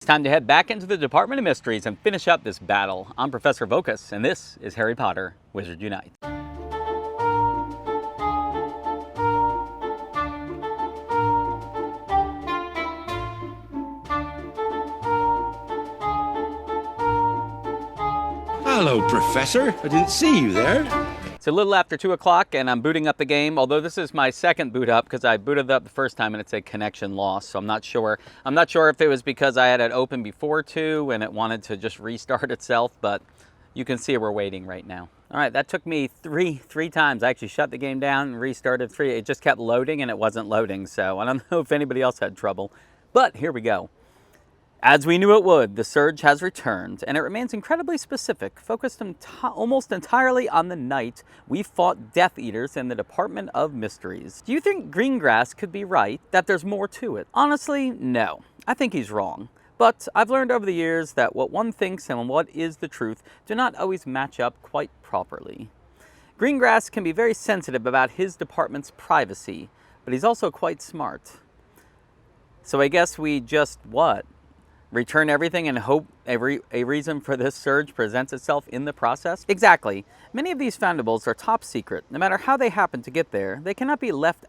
It's time to head back into the Department of Mysteries and finish up this battle. I'm Professorvoqas, and this is Harry Potter Wizard Unite. Hello, Professor. I didn't see you there. It's a little after 2 o'clock, and I'm booting up the game, although this is my second boot up because I booted up the first time and it said connection lost, so I'm not sure. I'm not sure if it was because I had it open before 2 and it wanted to just restart itself, but you can see we're waiting right now. All right, that took me three times. I actually shut the game down and restarted 3. It just kept loading and it wasn't loading, so I don't know if anybody else had trouble, but here we go. As we knew it would, the surge has returned, and it remains incredibly specific, focused almost entirely on the night we fought Death Eaters in the Department of Mysteries. Do you think Greengrass could be right, that there's more to it? Honestly, no. I think he's wrong. But I've learned over the years that what one thinks and what is the truth do not always match up quite properly. Greengrass can be very sensitive about his department's privacy, but he's also quite smart. So I guess we just, what? Return everything and hope a reason for this surge presents itself in the process? Exactly. Many of these foundables are top secret. No matter how they happen to get there, they cannot be left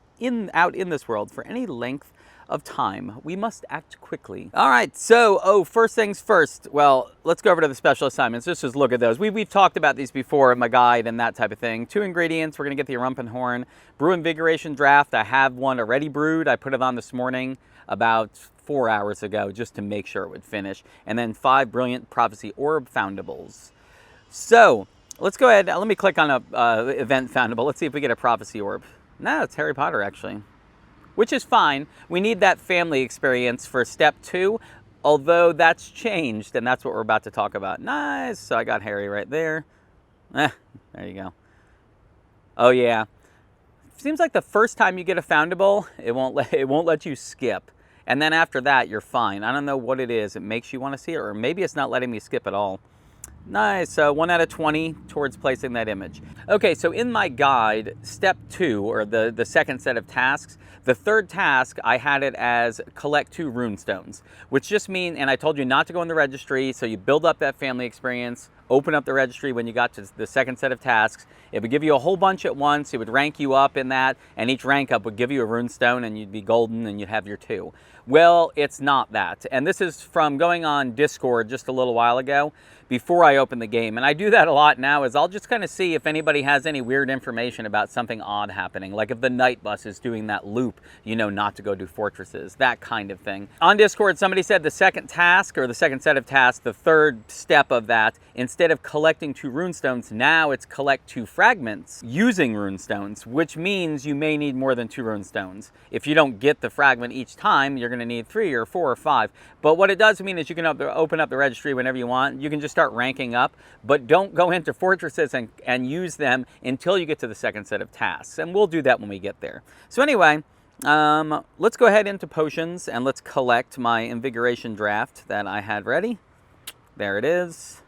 out in this world for any length of time. We must act quickly. All right, so, first things first. Well, let's go over to the special assignments. Let's just look at those. We've talked about these before in my guide and that type of thing. 2 ingredients. We're going to get the Rumpenhorn. Brew Invigoration Draft. I have one already brewed. I put it on this morning about 4 hours ago just to make sure it would finish. And then 5 Brilliant Prophecy Orb Foundables. So, let's go ahead. Let me click on a event foundable. Let's see if we get a Prophecy Orb. No, it's Harry Potter, actually. Which is fine. We need that family experience for step 2, although that's changed, and that's what we're about to talk about. Nice. So I got Harry right there. There you go. Oh, yeah. Seems like the first time you get a foundable, it won't let you skip. And then after that, you're fine. I don't know what it is. It makes you want to see it, or maybe it's not letting me skip at all. Nice. So 1 out of 20 towards placing that image. Okay, so in my guide, step 2, or the second set of tasks, the third task, I had it as collect 2 runestones, which just means, and I told you not to go in the registry, so you build up that family experience, open up the registry when you got to the second set of tasks. It would give you a whole bunch at once. It would rank you up in that, and each rank up would give you a runestone, and you'd be golden, and you'd have your 2. Well, it's not that. And this is from going on Discord just a little while ago before I open the game. And I do that a lot now, is I'll just kind of see if anybody has any weird information about something odd happening. Like if the night bus is doing that loop, you know, not to go do fortresses, that kind of thing. On Discord, somebody said the second task, or the second set of tasks, the third step of that, instead of collecting 2 runestones, now it's collect 2 fragments using runestones, which means you may need more than 2 runestones. If you don't get the fragment each time, you're going to need 3 or 4 or 5. But what it does mean is you can open up the registry whenever you want. You can just start ranking up, but don't go into fortresses and use them until you get to the second set of tasks. And we'll do that when we get there. So anyway, let's go ahead into potions and let's collect my invigoration draft that I had ready. There it is.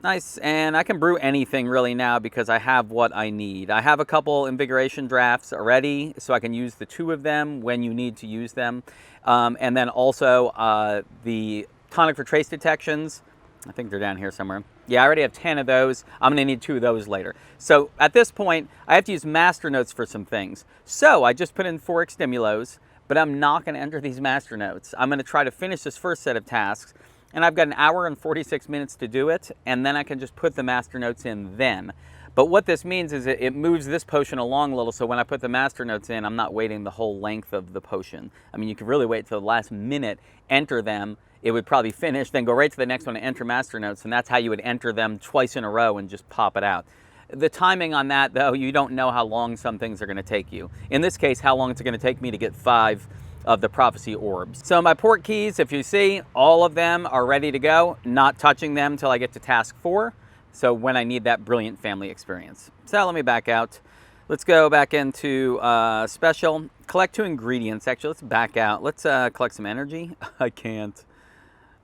Nice, and I can brew anything really now because I have what I need. I have a couple invigoration drafts already, so I can use the 2 of them when you need to use them. And then also the tonic for trace detections. I think they're down here somewhere. Yeah, I already have 10 of those. I'm going to need 2 of those later. So at this point, I have to use master notes for some things. So I just put in 4 extimulos, but I'm not going to enter these master notes. I'm going to try to finish this first set of tasks. And I've got 1 hour and 46 minutes to do it, and then I can just put the master notes in then. But what this means is it moves this potion along a little, so when I put the master notes in, I'm not waiting the whole length of the potion. I mean, you could really wait till the last minute, enter them, it would probably finish, then go right to the next one and enter master notes, and that's how you would enter them twice in a row and just pop it out. The timing on that, though, you don't know how long some things are going to take you. In this case, how long it's going to take me to get 5 of the prophecy orbs. So my Portkeys, if you see, all of them are ready to go, not touching them until I get to task 4. So when I need that brilliant family experience. So let me back out. Let's go back into special. Collect 2 ingredients. Actually, let's back out. Let's collect some energy. I can't.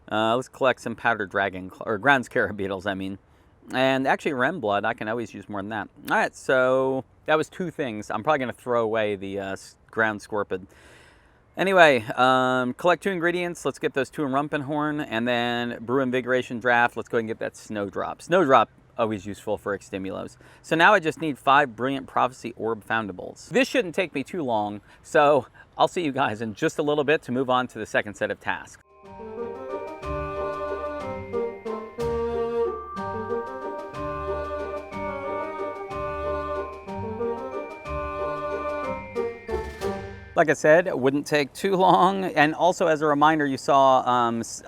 Let's collect some powdered dragon, or ground scarab beetles, I mean. And actually Rem blood, I can always use more than that. All right, so that was 2 things. I'm probably going to throw away the ground scorpid. Anyway, collect 2 ingredients. Let's get those 2 in Rumpenhorn, and then brew Invigoration Draft. Let's go ahead and get that Snowdrop. Snowdrop, always useful for Extimulos. So now I just need 5 Brilliant Prophecy Orb Foundables. This shouldn't take me too long, so I'll see you guys in just a little bit to move on to the second set of tasks. Like I said, it wouldn't take too long. And also, as a reminder, you saw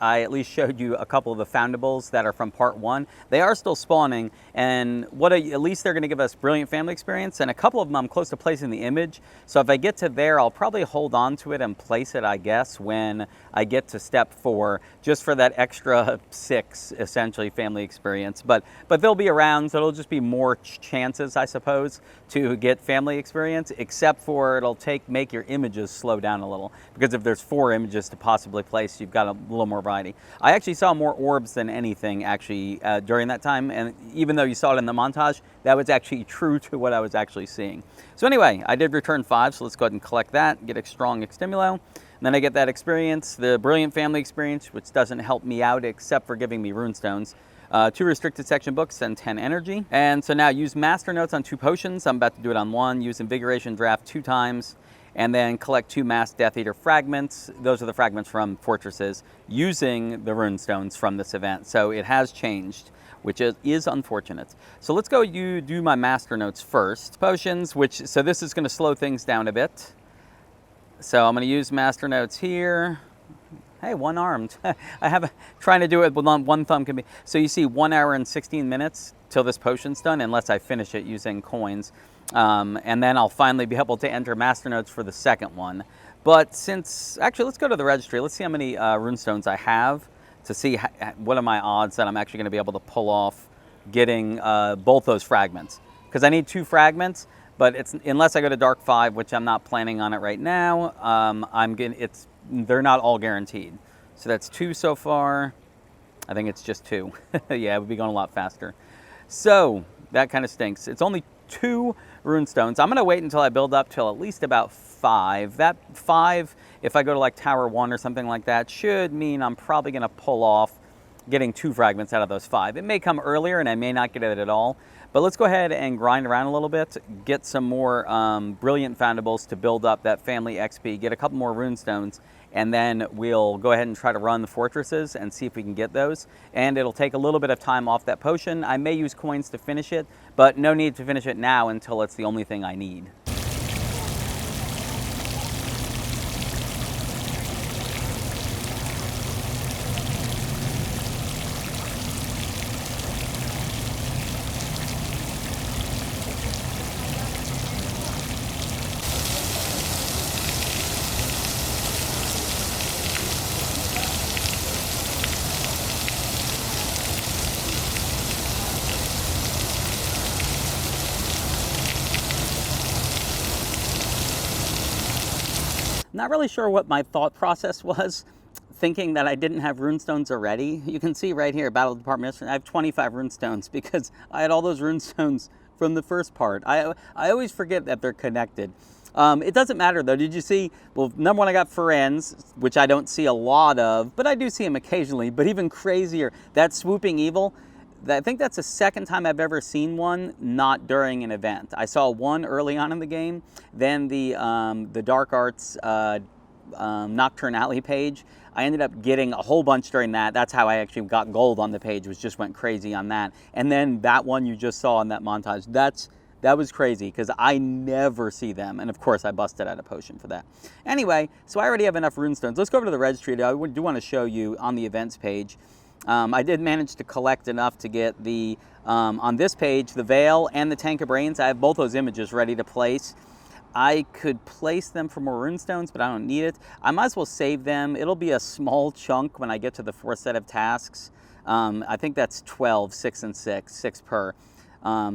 I at least showed you a couple of the foundables that are from part 1. They are still spawning, and at least they're going to give us Brilliant Family Experience, and a couple of them I'm close to placing the image. So if I get to there, I'll probably hold on to it and place it, I guess, when I get to step 4, just for that extra 6, essentially, family experience. But they'll be around, so it'll just be more chances, I suppose, to get family experience, except for it'll make your images slow down a little, because if there's 4 images to possibly place, you've got a little more variety. I actually saw more orbs than anything actually during that time, and even though you saw it in the montage, that was actually true to what I was actually seeing. So anyway, I did return 5, so let's go ahead and collect that, get a strong Extimulo, and then I get that experience, the Brilliant Family Experience, which doesn't help me out except for giving me runestones. 2 restricted section books and 10 energy. And so now use master notes on 2 potions. I'm about to do it on 1. Use Invigoration Draft 2 times. And then collect 2 Mass Death Eater fragments. Those are the fragments from Fortresses, using the runestones from this event. So it has changed, which is unfortunate. So let's go do my master notes first. Potions, so this is going to slow things down a bit. So I'm going to use master notes here. Hey, one-armed. Trying to do it with one thumb can be. So you see 1 hour and 16 minutes till this potion's done, unless I finish it using coins. And then I'll finally be able to enter master notes for the second one. But actually, let's go to the registry. Let's see how many runestones I have to see what are my odds that I'm actually going to be able to pull off getting both those fragments. Because I need 2 fragments, but unless I go to Dark 5, which I'm not planning on it right now, they're not all guaranteed. So that's 2 so far. I think it's just 2. Yeah, it would be going a lot faster. So that kind of stinks. It's only 2 runestones. I'm going to wait until I build up till at least about 5. That 5, if I go to like Tower 1 or something like that, should mean I'm probably going to pull off getting 2 fragments out of those 5. It may come earlier and I may not get it at all. But let's go ahead and grind around a little bit, get some more Brilliant Foundables to build up that family XP, get a couple more runestones, and then we'll go ahead and try to run the fortresses and see if we can get those. And it'll take a little bit of time off that potion. I may use coins to finish it, but no need to finish it now until it's the only thing I need. Not really sure what my thought process was, thinking that I didn't have runestones already. You can see right here, Battle Department, I have 25 runestones because I had all those runestones from the first part. I always forget that they're connected. It doesn't matter though. Did you see, well, number 1, I got Firenz, which I don't see a lot of, but I do see him occasionally. But even crazier, that Swooping Evil, I think that's the second time I've ever seen one not during an event. I saw one early on in the game, then the Dark Arts Nocturne Alley page. I ended up getting a whole bunch during that. That's how I actually got gold on the page, was just went crazy on that. And then that one you just saw in that montage, that was crazy because I never see them. And of course I busted out a potion for that. Anyway, so I already have enough runestones. Let's go over to the registry. I do want to show you on the events page. I did manage to collect enough to get the, on this page, the Veil and the Tank of Brains. I have both those images ready to place. I could place them for more runestones, but I don't need it. I might as well save them. It'll be a small chunk when I get to the 4th set of tasks. I think that's 12, 6 and 6 per.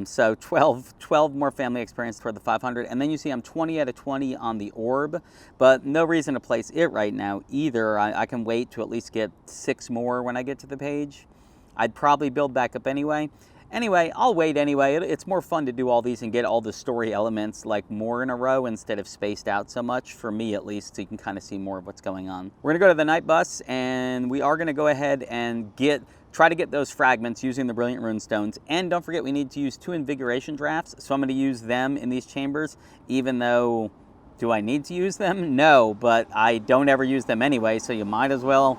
So 12 more family experience toward the 500. And then you see I'm 20 out of 20 on the orb, but no reason to place it right now either. I can wait to at least get 6 more when I get to the page. I'd probably build back up anyway. Anyway, I'll wait anyway. It's more fun to do all these and get all the story elements like more in a row instead of spaced out so much, for me at least, so you can kind of see more of what's going on. We're gonna go to the night bus, and we are gonna go ahead and try to get those fragments using the Brilliant Runestones. And don't forget, we need to use 2 Invigoration Drafts, so I'm gonna use them in these chambers, even though, do I need to use them? No, but I don't ever use them anyway, so you might as well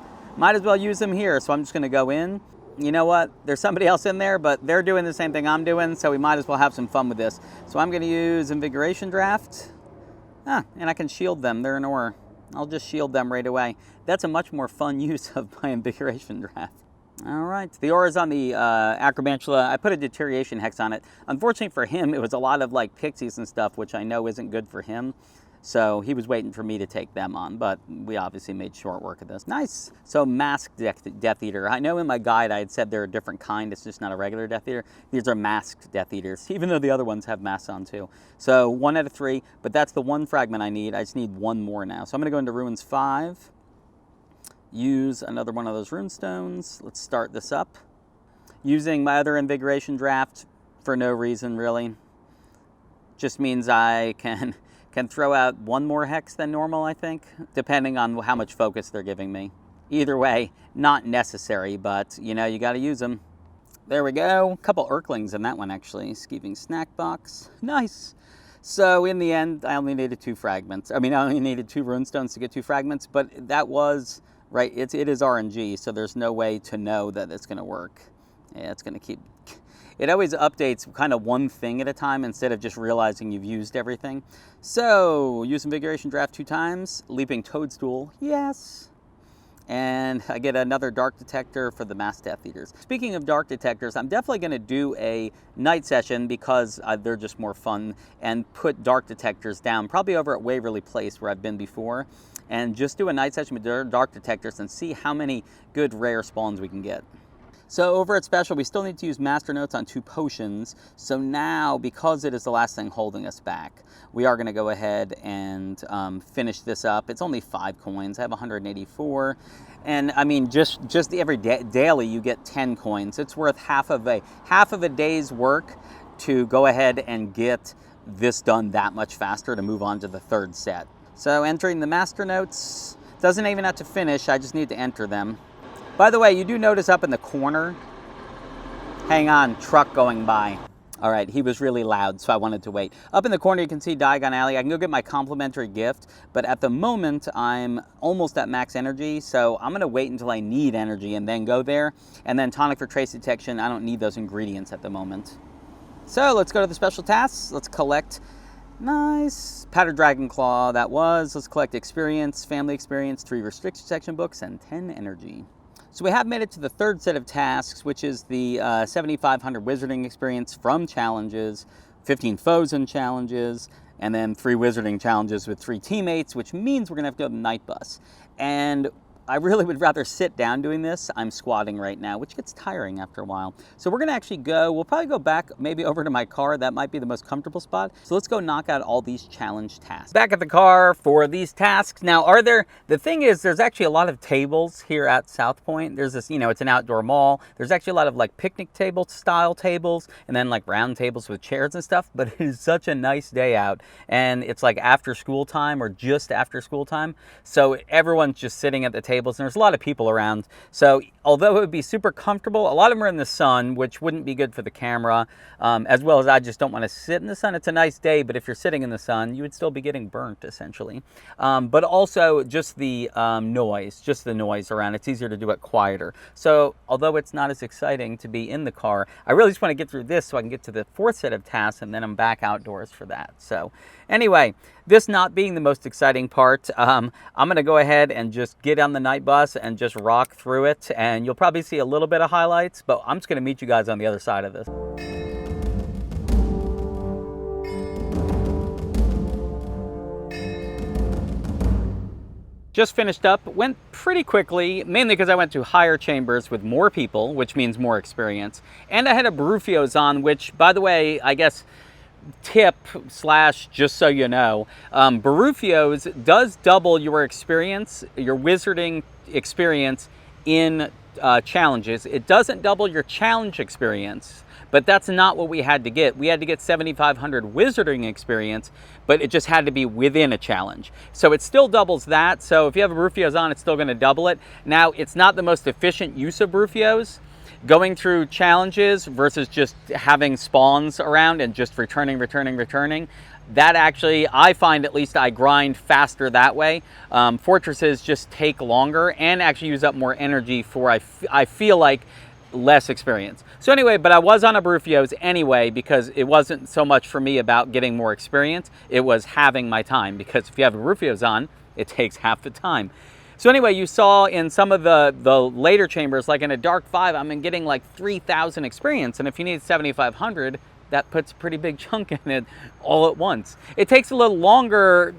use them here. So I'm just gonna go in. You know what, there's somebody else in there, but they're doing the same thing I'm doing, so we might as well have some fun with this. So I'm going to use Invigoration Draft, and I can shield them. They're an ore. I'll just shield them right away. That's a much more fun use of my Invigoration Draft. All right, the ore is on the Acromantula. I put a Deterioration Hex on it. Unfortunately for him, it was a lot of like pixies and stuff, which I know isn't good for him. So he was waiting for me to take them on, but we obviously made short work of this. Nice. So masked Death Eater. I know in my guide I had said they're a different kind. It's just not a regular Death Eater. These are masked Death Eaters, even though the other ones have masks on too. So 1 out of 3, but that's the 1 fragment I need. I just need 1 more now. So I'm gonna go into Ruins 5, use another one of those Runestones. Let's start this up. Using my other Invigoration Draft for no reason really. Just means I can throw out 1 more hex than normal, I think, depending on how much focus they're giving me. Either way, not necessary, but, you know, you got to use them. There we go. A couple Urklings in that one, actually. Skeeving Snack Box. Nice. So, in the end, I only needed 2 fragments. I mean, I only needed 2 Runestones to get 2 fragments, but that was, right, it is RNG, so there's no way to know that it's going to work. Yeah, it's going to keep... It always updates kind of 1 thing at a time instead of just realizing you've used everything. So, use Invigoration Draft 2 times. Leaping Toadstool, yes. And I get another Dark Detector for the Mass Death Eaters. Speaking of Dark Detectors, I'm definitely going to do a night session because they're just more fun, and put Dark Detectors down, probably over at Waverly Place where I've been before, and just do a night session with Dark Detectors and see how many good rare spawns we can get. So over at Special, we still need to use Master Notes on 2 potions. So now, because it is the last thing holding us back, we are going to go ahead and finish this up. It's only 5 coins. I have 184. And I mean, just every daily, you get 10 coins. It's worth half of a day's work to go ahead and get this done that much faster to move on to the 3rd set. So entering the Master Notes, doesn't even have to finish. I just need to enter them. By the way, you do notice up in the corner, hang on, truck going by. All right, he was really loud, so I wanted to wait. Up in the corner, you can see Diagon Alley. I can go get my complimentary gift, but at the moment, I'm almost at max energy, so I'm gonna wait until I need energy and then go there. And then tonic for trace detection, I don't need those ingredients at the moment. So let's go to the special tasks. Let's collect, nice, Powder Dragon Claw, that was. Let's collect experience, family experience, 3 restriction section books, and 10 energy. So we have made it to the 3rd set of tasks, which is the 7,500 wizarding experience from challenges, 15 foes in challenges, and then 3 wizarding challenges with 3 teammates, which means we're gonna have to go to the night bus. And I really would rather sit down doing this. I'm squatting right now, which gets tiring after a while. So we're gonna actually go, we'll probably go back maybe over to my car. That might be the most comfortable spot. So let's go knock out all these challenge tasks. Back at the car for these tasks. Now, the thing is, there's actually a lot of tables here at South Point. There's this, you know, it's an outdoor mall. There's actually a lot of like picnic table style tables and then like round tables with chairs and stuff, but it is such a nice day out. And it's like after school time or just after school time. So everyone's just sitting at the table. And there's a lot of people around. So although it would be super comfortable, a lot of them are in the sun, which wouldn't be good for the camera, as well as I just don't want to sit in the sun. It's a nice day, but if you're sitting in the sun, you would still be getting burnt, essentially. But also just the noise around. It's easier to do it quieter. So although it's not as exciting to be in the car, I really just want to get through this so I can get to the 4th set of tasks, and then I'm back outdoors for that. So anyway, this not being the most exciting part, I'm going to go ahead and just get on the night bus and just rock through it, and you'll probably see a little bit of highlights, but I'm just going to meet you guys on the other side of this. Just finished up, went pretty quickly, mainly because I went to higher chambers with more people, which means more experience, and I had a Barufio's on, which, by the way, I guess tip / just so you know, Barufio's does double your experience, your wizarding experience in challenges. It doesn't double your challenge experience, but that's not what we had to get. We had to get 7,500 wizarding experience, but it just had to be within a challenge. So it still doubles that. So if you have Rufios on, it's still going to double it. Now, it's not the most efficient use of Rufios. Going through challenges versus just having spawns around and just returning. That actually, I find at least I grind faster that way. Fortresses just take longer and actually use up more energy for, I feel like, less experience. So anyway, but I was on a Rufios anyway because it wasn't so much for me about getting more experience. It was having my time, because if you have Rufios on, it takes half the time. So anyway, you saw in some of the later chambers, like in a Dark 5, I'm getting like 3,000 experience. And if you need 7,500, that puts a pretty big chunk in it all at once. It takes a little longer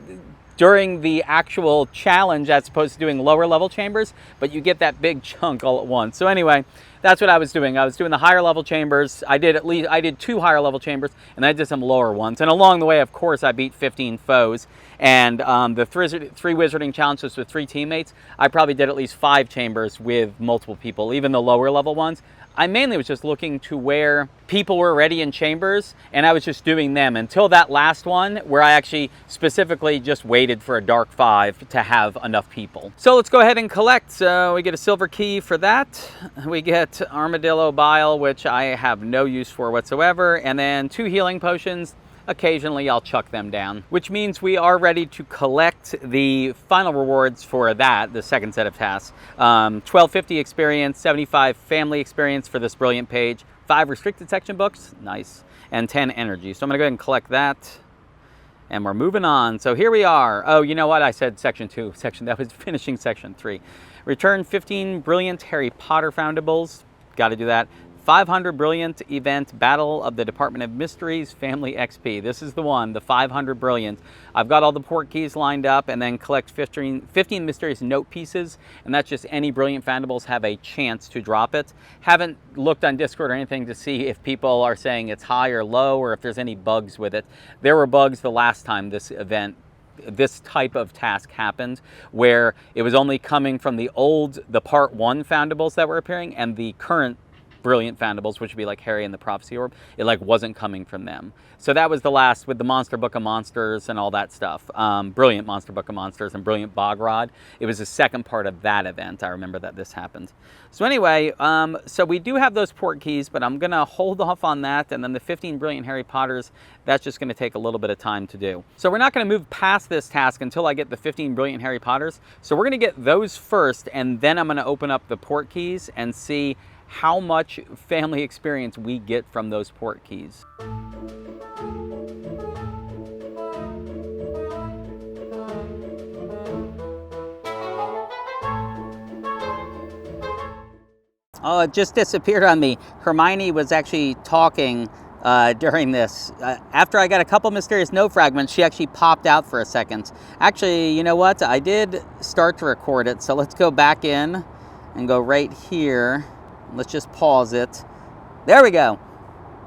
during the actual challenge as opposed to doing lower level chambers, but you get that big chunk all at once. So anyway, that's what I was doing. I was doing the higher level chambers. I did 2 higher level chambers, and I did some lower ones. And along the way, of course, I beat 15 foes. And the 3 wizarding challenges with 3 teammates, I probably did at least 5 chambers with multiple people, even the lower level ones. I mainly was just looking to where people were already in chambers, and I was just doing them until that last one where I actually specifically just waited for a Dark 5 to have enough people. So let's go ahead and collect. So we get a silver key for that. We get Armadillo Bile, which I have no use for whatsoever, and then 2 healing potions. Occasionally I'll chuck them down, which means we are ready to collect the final rewards for that, the second set of tasks. 1250 experience, 75 family experience for this brilliant page, 5 restricted section books, nice, and 10 energy. So I'm gonna go ahead and collect that, and we're moving on. So here we are. Oh, you know what? I said section 2. That was finishing section 3. Return 15 brilliant Harry Potter foundables. Got to do that. 500 brilliant event Battle of the Department of Mysteries Family XP. This is the one, the 500 brilliant. I've got all the Portkeys lined up, and then collect 15 mysterious note pieces, and that's just any brilliant foundables have a chance to drop it. Haven't looked on Discord or anything to see if people are saying it's high or low, or if there's any bugs with it. There were bugs the last time this type of task happened, where it was only coming from the part 1 foundables that were appearing, and the current brilliant foundables, which would be like Harry and the Prophecy Orb, it like wasn't coming from them. So that was the last with the Monster Book of Monsters and all that stuff. Brilliant Monster Book of Monsters and Brilliant Bogrod. It was the second part of that event. I remember that this happened. So anyway, so we do have those Portkeys, but I'm gonna hold off on that, and then the 15 brilliant Harry Potters, that's just gonna take a little bit of time to do. So we're not gonna move past this task until I get the 15 brilliant Harry Potters. So we're gonna get those first, and then I'm gonna open up the Portkeys and see how much family experience we get from those Portkeys. Oh, it just disappeared on me. Hermione was actually talking during this. After I got a couple mysterious note fragments, she actually popped out for a second. Actually, you know what? I did start to record it, so let's go back in and go right here. Let's just pause it. There we go.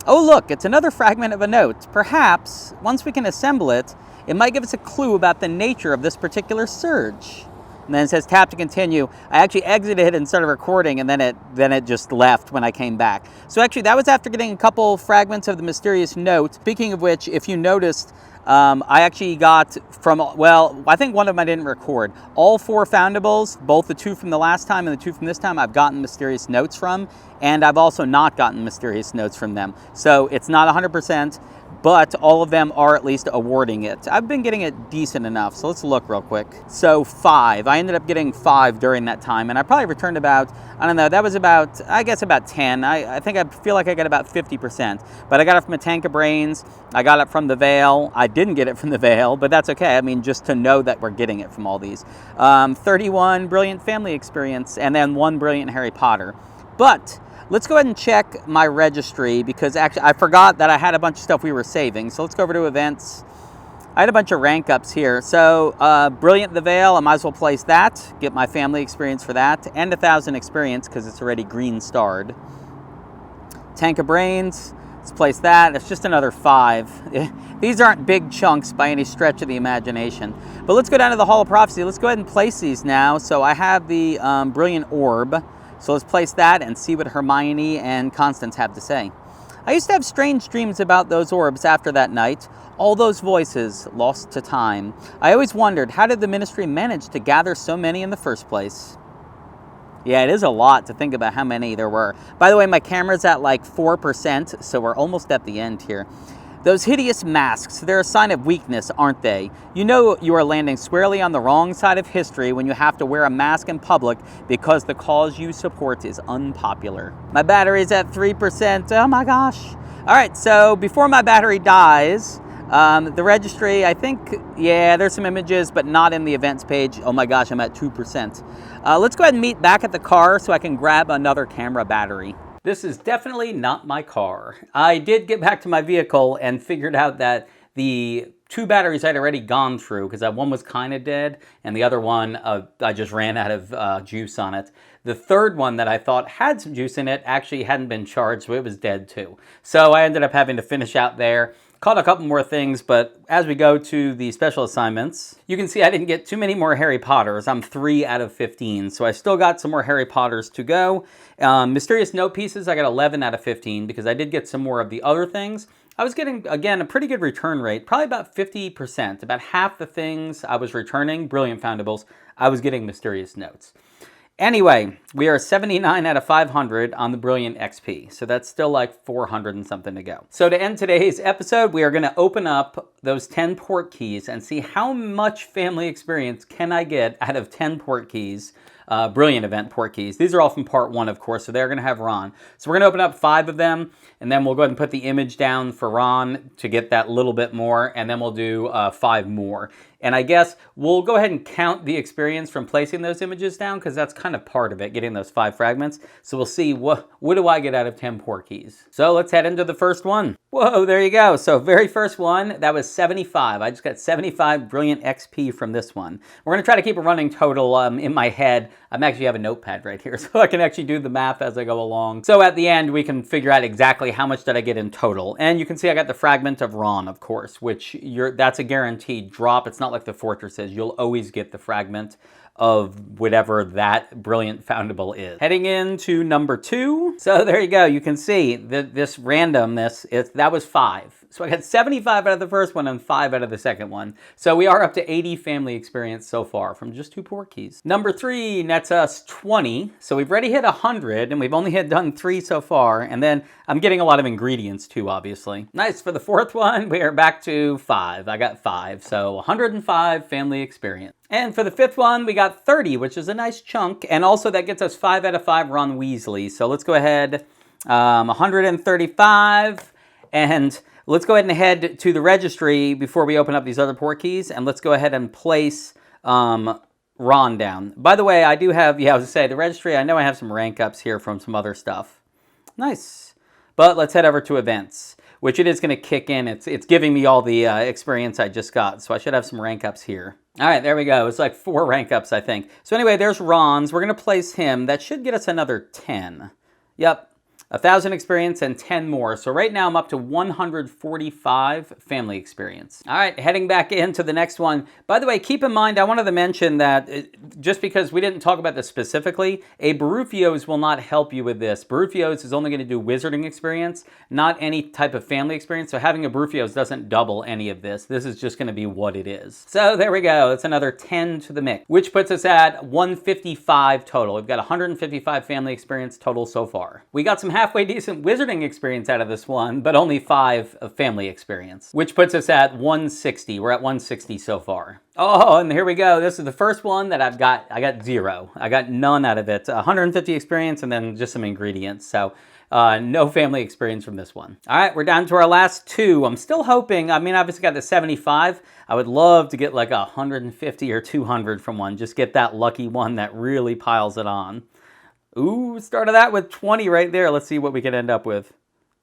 Oh, look, it's another fragment of a note. Perhaps, once we can assemble it, it might give us a clue about the nature of this particular surge. And then it says tap to continue. I actually exited and started recording, and then it just left when I came back. So actually, that was after getting a couple fragments of the mysterious note. Speaking of which, if you noticed, I actually got from, well, I think one of them I didn't record. All 4 foundables, both the 2 from the last time and the 2 from this time, I've gotten mysterious notes from, and I've also not gotten mysterious notes from them. So it's not 100%, but all of them are at least awarding it. I've been getting it decent enough, so let's look real quick. So 5. I ended up getting 5 during that time, and I probably returned about, I don't know, that was about, I guess about 10. I think I feel like I got about 50%. But I got it from a Tank of Brains. I got it from the Veil. I didn't get it from the Veil, but that's okay. I mean, just to know that we're getting it from all these. 31 Brilliant Family Experience, and then 1 Brilliant Harry Potter. But let's go ahead and check my registry, because actually I forgot that I had a bunch of stuff we were saving. So let's go over to events. I had a bunch of rank ups here. So Brilliant the Veil, I might as well place that, get my family experience for that, and 1,000 experience because it's already green starred. Tank of Brains, let's place that. It's just another 5. These aren't big chunks by any stretch of the imagination. But let's go down to the Hall of Prophecy. Let's go ahead and place these now. So I have the Brilliant Orb. So let's place that and see what Hermione and Constance have to say. I used to have strange dreams about those orbs after that night. All those voices lost to time. I always wondered, how did the Ministry manage to gather so many in the first place? Yeah, it is a lot to think about how many there were. By the way, my camera's at like 4%, so we're almost at the end here. Those hideous masks, they're a sign of weakness, aren't they? You know you are landing squarely on the wrong side of history when you have to wear a mask in public because the cause you support is unpopular. My battery's at 3%. Oh my gosh. All right, so before my battery dies, the registry, I think, yeah, there's some images, but not in the events page. Oh my gosh, I'm at 2%. Let's go ahead and meet back at the car so I can grab another camera battery. This is definitely not my car. I did get back to my vehicle and figured out that the 2 batteries I'd already gone through, because that one was kind of dead, and the other one, I just ran out of juice on it. The third one that I thought had some juice in it actually hadn't been charged, so it was dead too. So I ended up having to finish out there. Caught a couple more things, but as we go to the special assignments, you can see I didn't get too many more Harry Potters. I'm 3 out of 15, so I still got some more Harry Potters to go. Mysterious note pieces, I got 11 out of 15 because I did get some more of the other things. I was getting, again, a pretty good return rate, probably about 50%. About half the things I was returning, brilliant foundables, I was getting mysterious notes. Anyway, we are 79 out of 500 on the Brilliant XP, so that's still like 400 and something to go. So to end today's episode, we are going to open up those 10 Portkeys and see how much family experience can I get out of 10 Portkeys, Brilliant event Portkeys. These are all from part 1, of course, so they're going to have Ron. So we're going to open up 5 of them, and then we'll go ahead and put the image down for Ron to get that little bit more, and then we'll do 5 more. And I guess we'll go ahead and count the experience from placing those images down because that's kind of part of it, getting those 5 fragments. So we'll see what do I get out of 10 Portkeys. So let's head into the first one. Whoa, there you go. So very first one, that was 75. I just got 75 Brilliant XP from this one. We're going to try to keep a running total in my head. I actually have a notepad right here so I can actually do the math as I go along. So at the end, we can figure out exactly how much did I get in total. And you can see I got the fragment of Ron, of course, which that's a guaranteed drop. It's not like the fortresses. You'll always get the fragment of whatever that brilliant foundable is. Heading into number 2. So there you go. You can see that this randomness, that was 5. So I got 75 out of the first one and 5 out of the second one. So we are up to 80 family experience so far from just 2 Portkeys. Number 3 nets us 20. So we've already hit 100 and we've only done 3 so far. And then I'm getting a lot of ingredients too, obviously. Nice. For the 4th one, we are back to 5. I got 5. So 105 family experience. And for the 5th one, we got 30, which is a nice chunk. And also that gets us 5 out of 5 Ron Weasley. So let's go ahead, 135. And let's go ahead and head to the registry before we open up these other Portkeys. And let's go ahead and place Ron down. By the way, I do have, I was going to say, the registry, I know I have some rank ups here from some other stuff. Nice. But let's head over to events, which it is going to kick in. It's giving me all the experience I just got. So I should have some rank ups here. All right, there we go. It's like 4 rank ups, I think. So anyway, there's Ron's. We're going to place him. That should get us another 10. Yep. 1,000 experience and 10 more. So right now I'm up to 145 family experience. All right, heading back into the next one. By the way, keep in mind, I wanted to mention that just because we didn't talk about this specifically, a Barufios will not help you with this. Barufios is only going to do wizarding experience, not any type of family experience. So having a Barufios doesn't double any of this. This is just going to be what it is. So there we go. It's another 10 to the mix, which puts us at 155 total. We've got 155 family experience total so far. We got some halfway decent wizarding experience out of this one, but only 5 of family experience, which puts us at 160. We're at 160 so far. Oh, and here we go. This is the first one that I got 0. I got none out of it. 150 experience and then just some ingredients. So no family experience from this one. All right, we're down to our last 2. I'm still hoping, I mean, obviously got the 75. I would love to get like 150 or 200 from one. Just get that lucky one that really piles it on. Ooh, started that with 20 right there. Let's see what we can end up with.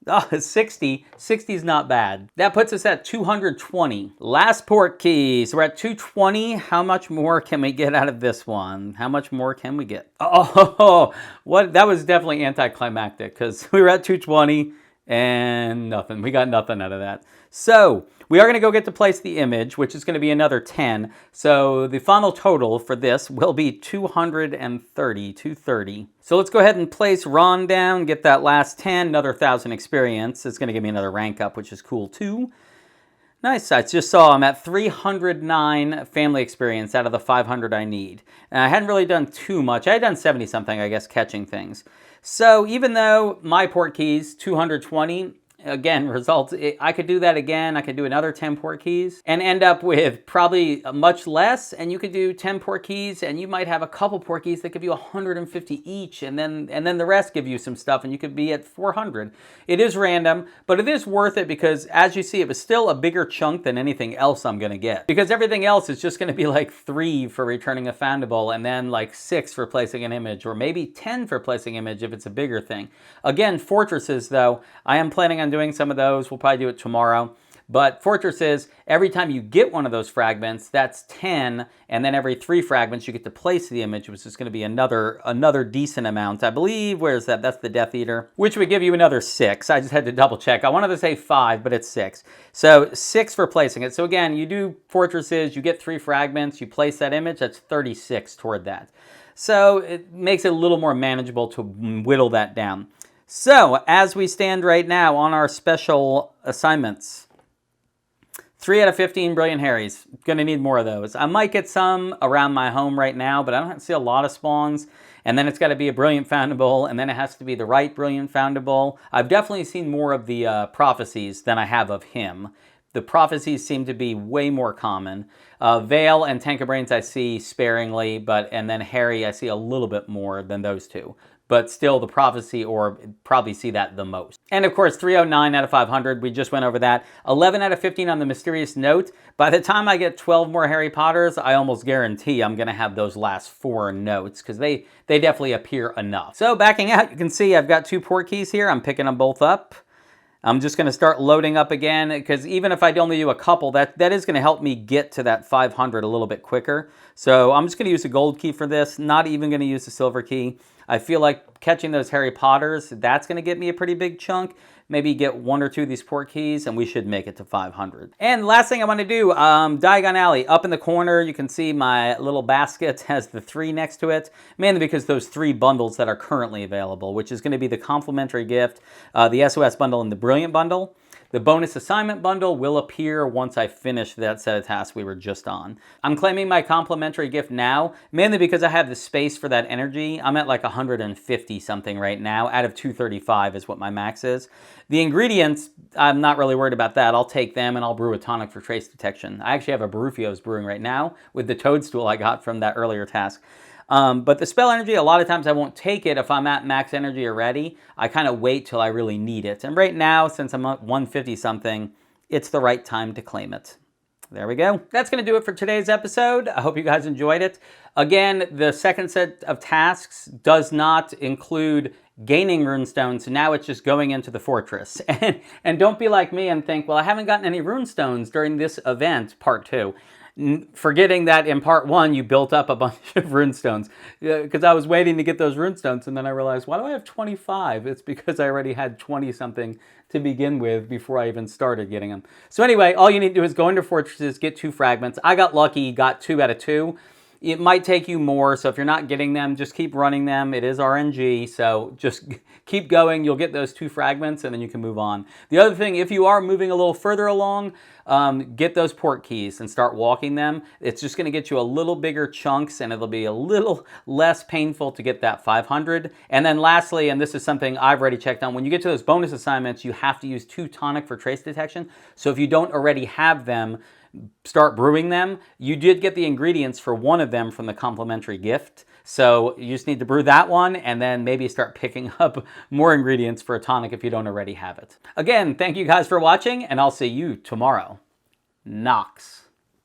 Oh, 60. 60 is not bad. That puts us at 220. Last Portkey. So we're at 220. How much more can we get out of this one? How much more can we get? Oh, what? That was definitely anticlimactic because we were at 220 and nothing. We got nothing out of that. So We are going to go get to place the image, which is going to be another 10. So the final total for this will be 230. So let's go ahead and place Ron down, get that last 10, another 1,000 experience. It's going to give me another rank up, which is cool too. Nice. I just saw I'm at 309 family experience out of the 500 I need. And I hadn't really done too much. I had done 70 something, I guess, catching things. So even though my Portkeys 220, again, results, I could do that again. I could do another 10 Portkeys and end up with probably much less. And you could do 10 Portkeys and you might have a couple Portkeys that give you 150 each. And then the rest give you some stuff and you could be at 400. It is random, but it is worth it because as you see, it was still a bigger chunk than anything else I'm going to get. Because everything else is just going to be like 3 for returning a foundable and then like 6 for placing an image or maybe 10 for placing image if it's a bigger thing. Again, fortresses though, I am planning on doing some of those. We'll probably do it tomorrow. But fortresses, every time you get one of those fragments, that's 10, and then every 3 fragments you get to place the image, which is going to be another decent amount. I believe, where is that? That's the Death Eater, which would give you another 6. I just had to double check. I wanted to say 5, but it's 6. So 6 for placing it. So again, you do fortresses, you get 3 fragments, you place that image, that's 36 toward that. So it makes it a little more manageable to whittle that down. So, as we stand right now on our special assignments, 3 out of 15 Brilliant Harrys. Gonna need more of those. I might get some around my home right now, but I don't see a lot of spawns. And then it's got to be a Brilliant Foundable, and then it has to be the right Brilliant Foundable. I've definitely seen more of the prophecies than I have of him. The prophecies seem to be way more common. Vale and Tankabrains I see sparingly, and then Harry I see a little bit more than those two. But still the prophecy or probably see that the most. And of course 309 out of 500, we just went over that. 11 out of 15 on the mysterious note. By the time I get 12 more Harry Potters, I almost guarantee I'm gonna have those last 4 notes because they definitely appear enough. So backing out, you can see I've got 2 Portkeys here. I'm picking them both up. I'm just gonna start loading up again because even if I only do a couple, that is gonna help me get to that 500 a little bit quicker. So I'm just gonna use a gold key for this, not even gonna use the silver key. I feel like catching those Harry Potters, that's going to get me a pretty big chunk. Maybe get 1 or 2 of these Portkeys, and we should make it to 500. And last thing I want to do, Diagon Alley. Up in the corner, you can see my little basket has the 3 next to it, mainly because those 3 bundles that are currently available, which is going to be the complimentary gift, the SOS bundle, and the Brilliant bundle. The bonus assignment bundle will appear once I finish that set of tasks we were just on. I'm claiming my complimentary gift now, mainly because I have the space for that energy. I'm at like 150 something right now, out of 235 is what my max is. The ingredients, I'm not really worried about that. I'll take them and I'll brew a tonic for trace detection. I actually have a Barufio's brewing right now with the toadstool I got from that earlier task. But the spell energy, a lot of times I won't take it if I'm at max energy already. I kind of wait till I really need it. And right now, since I'm at 150 something, it's the right time to claim it. There we go. That's going to do it for today's episode. I hope you guys enjoyed it. Again, the second set of tasks does not include gaining runestones. Now it's just going into the fortress. And don't be like me and think, well, I haven't gotten any runestones during this event, part 2. Forgetting that in part 1 you built up a bunch of runestones, because I was waiting to get those runestones and then I realized, why do I have 25? It's because I already had 20 something to begin with before I even started getting them. So anyway, all you need to do is go into fortresses, get 2 fragments. I got lucky, got 2 out of 2. It might take you more, so if you're not getting them, just keep running them. It is RNG, so just keep going. You'll get those 2 fragments, and then you can move on. The other thing, if you are moving a little further along, get those Portkeys and start walking them. It's just going to get you a little bigger chunks, and it'll be a little less painful to get that 500. And then lastly, and this is something I've already checked on, when you get to those bonus assignments, you have to use 2 tonic for trace detection. So if you don't already have them, start brewing them. You did get the ingredients for 1 of them from the complimentary gift. So you just need to brew that one and then maybe start picking up more ingredients for a tonic if you don't already have it. Again, thank you guys for watching and I'll see you tomorrow. Nox.